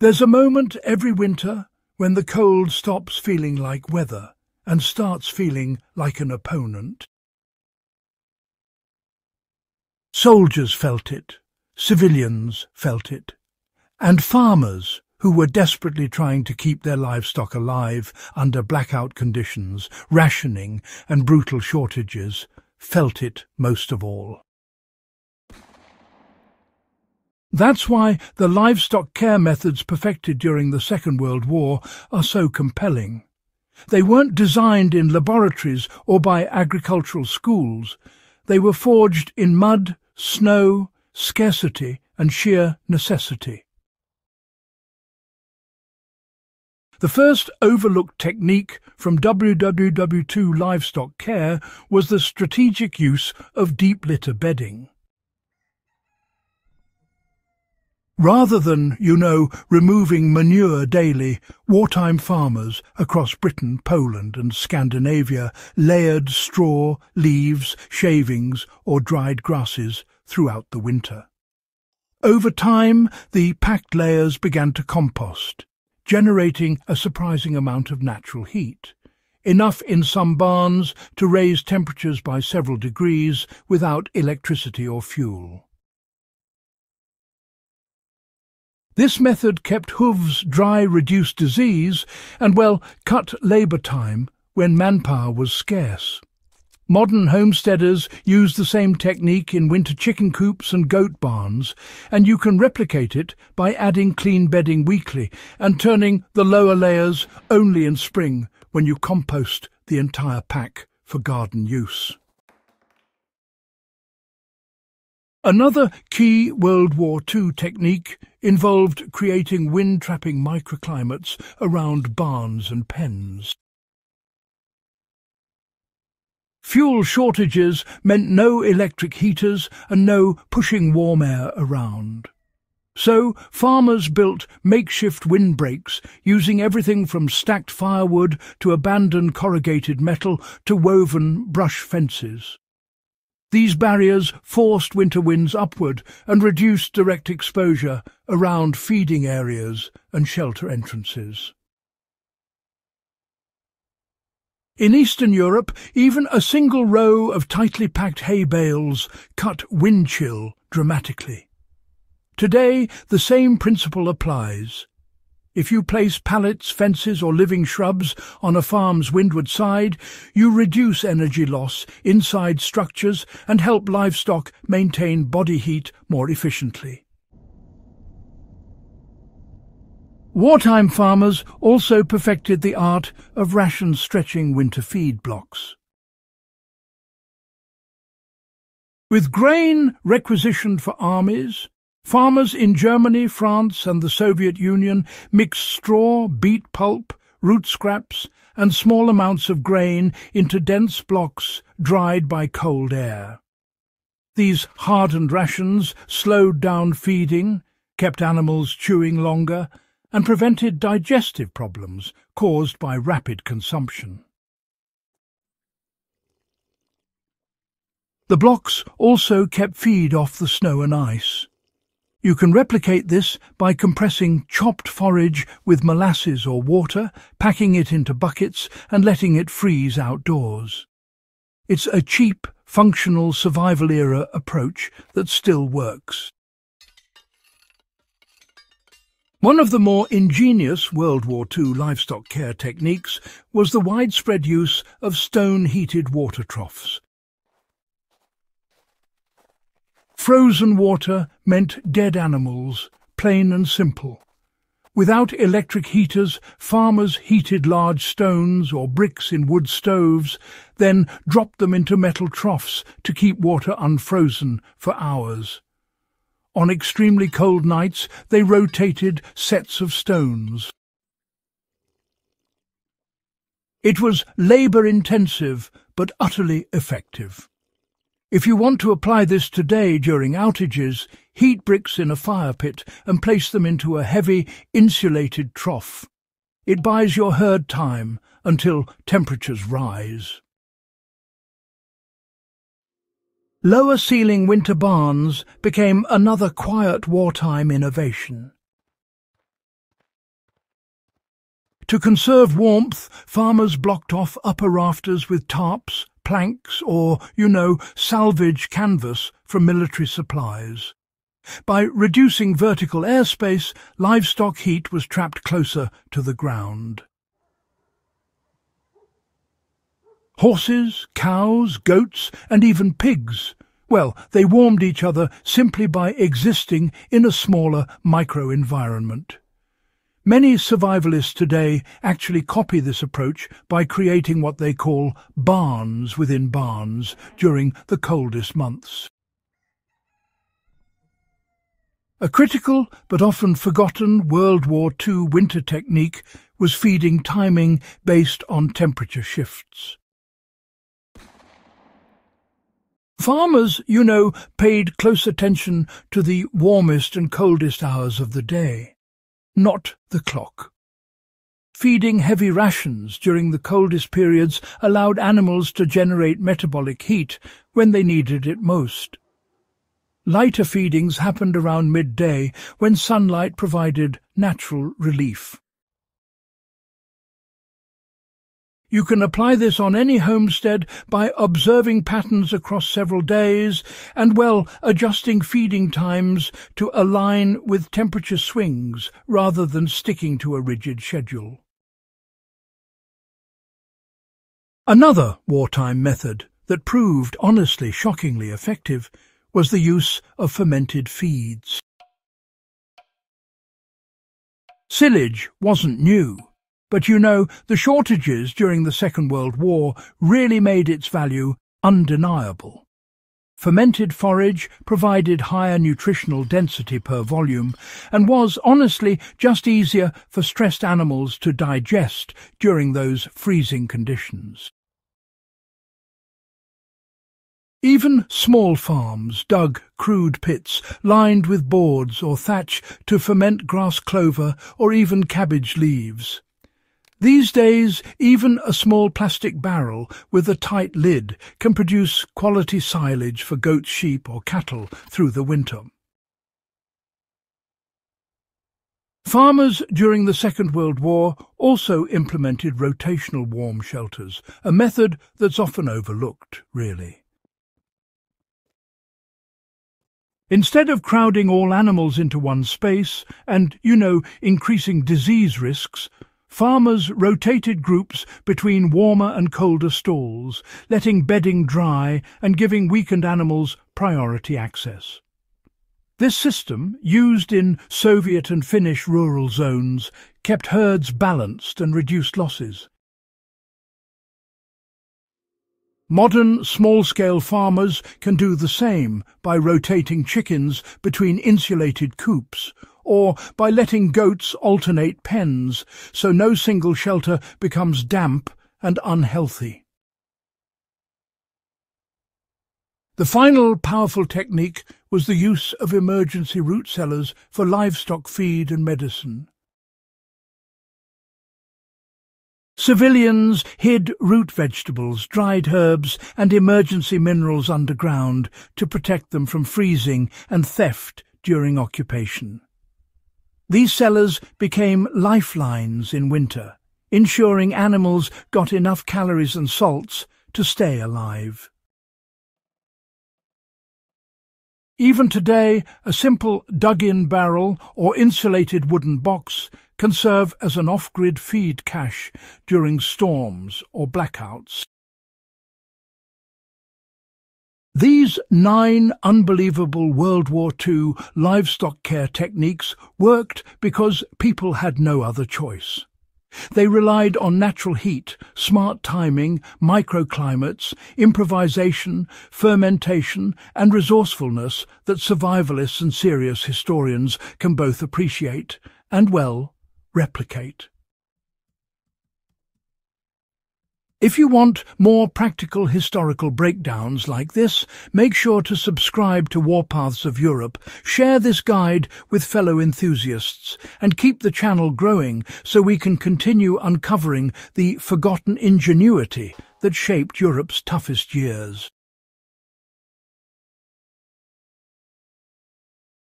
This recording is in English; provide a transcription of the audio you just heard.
There's a moment every winter when the cold stops feeling like weather and starts feeling like an opponent. Soldiers felt it, civilians felt it, and farmers, who were desperately trying to keep their livestock alive under blackout conditions, rationing and brutal shortages, felt it most of all. That's why the livestock care methods perfected during the Second World War are so compelling. They weren't designed in laboratories or by agricultural schools. They were forged in mud, snow, scarcity, and sheer necessity. The first overlooked technique from WW2 Livestock-Care was the strategic use of deep litter bedding. Rather than, removing manure daily, wartime farmers across Britain, Poland and Scandinavia layered straw, leaves, shavings or dried grasses throughout the winter. Over time, the packed layers began to compost, generating a surprising amount of natural heat, enough in some barns to raise temperatures by several degrees without electricity or fuel. This method kept hooves dry, reduced disease, and, cut labour time when manpower was scarce. Modern homesteaders use the same technique in winter chicken coops and goat barns, and you can replicate it by adding clean bedding weekly and turning the lower layers only in spring when you compost the entire pack for garden use. Another key World War II technique involved creating wind-trapping microclimates around barns and pens. Fuel shortages meant no electric heaters and no pushing warm air around. So farmers built makeshift windbreaks using everything from stacked firewood to abandoned corrugated metal to woven brush fences. These barriers forced winter winds upward and reduced direct exposure around feeding areas and shelter entrances. In Eastern Europe, even a single row of tightly packed hay bales cut wind chill dramatically. Today, the same principle applies. If you place pallets, fences or living shrubs on a farm's windward side, you reduce energy loss inside structures and help livestock maintain body heat more efficiently. Wartime farmers also perfected the art of ration-stretching winter feed blocks. With grain requisitioned for armies, farmers in Germany, France and the Soviet Union mixed straw, beet pulp, root scraps and small amounts of grain into dense blocks dried by cold air. These hardened rations slowed down feeding, kept animals chewing longer, and prevented digestive problems caused by rapid consumption. The blocks also kept feed off the snow and ice. You can replicate this by compressing chopped forage with molasses or water, packing it into buckets and letting it freeze outdoors. It's a cheap, functional survival-era approach that still works. One of the more ingenious World War II livestock care techniques was the widespread use of stone-heated water troughs. Frozen water meant dead animals, plain and simple. Without electric heaters, farmers heated large stones or bricks in wood stoves, then dropped them into metal troughs to keep water unfrozen for hours. On extremely cold nights, they rotated sets of stones. It was labour-intensive, but utterly effective. If you want to apply this today during outages, heat bricks in a fire pit and place them into a heavy, insulated trough. It buys your herd time until temperatures rise. Lower-ceiling winter barns became another quiet wartime innovation. To conserve warmth, farmers blocked off upper rafters with tarps, planks or, salvage canvas from military supplies. By reducing vertical airspace, livestock heat was trapped closer to the ground. Horses, cows, goats, and even pigs, they warmed each other simply by existing in a smaller micro-environment. Many survivalists today actually copy this approach by creating what they call barns within barns during the coldest months. A critical but often forgotten World War II winter technique was feeding timing based on temperature shifts. Farmers, paid close attention to the warmest and coldest hours of the day, not the clock. Feeding heavy rations during the coldest periods allowed animals to generate metabolic heat when they needed it most. Lighter feedings happened around midday when sunlight provided natural relief. You can apply this on any homestead by observing patterns across several days and, adjusting feeding times to align with temperature swings rather than sticking to a rigid schedule. Another wartime method that proved honestly shockingly effective was the use of fermented feeds. Silage wasn't new. But the shortages during the Second World War really made its value undeniable. Fermented forage provided higher nutritional density per volume and was, honestly, just easier for stressed animals to digest during those freezing conditions. Even small farms dug crude pits lined with boards or thatch to ferment grass clover or even cabbage leaves. These days, even a small plastic barrel with a tight lid can produce quality silage for goats, sheep or cattle through the winter. Farmers during the Second World War also implemented rotational warm shelters, a method that's often overlooked, really. Instead of crowding all animals into one space and, increasing disease risks, farmers rotated groups between warmer and colder stalls, letting bedding dry and giving weakened animals priority access. This system, used in Soviet and Finnish rural zones, kept herds balanced and reduced losses. Modern small-scale farmers can do the same by rotating chickens between insulated coops, or by letting goats alternate pens so no single shelter becomes damp and unhealthy. The final powerful technique was the use of emergency root cellars for livestock feed and medicine. Civilians hid root vegetables, dried herbs and emergency minerals underground to protect them from freezing and theft during occupation. These cellars became lifelines in winter, ensuring animals got enough calories and salts to stay alive. Even today, a simple dug-in barrel or insulated wooden box can serve as an off-grid feed cache during storms or blackouts. These 9 unbelievable World War II livestock care techniques worked because people had no other choice. They relied on natural heat, smart timing, microclimates, improvisation, fermentation and resourcefulness that survivalists and serious historians can both appreciate and, replicate. If you want more practical historical breakdowns like this, make sure to subscribe to Warpaths of Europe, share this guide with fellow enthusiasts, and keep the channel growing so we can continue uncovering the forgotten ingenuity that shaped Europe's toughest years.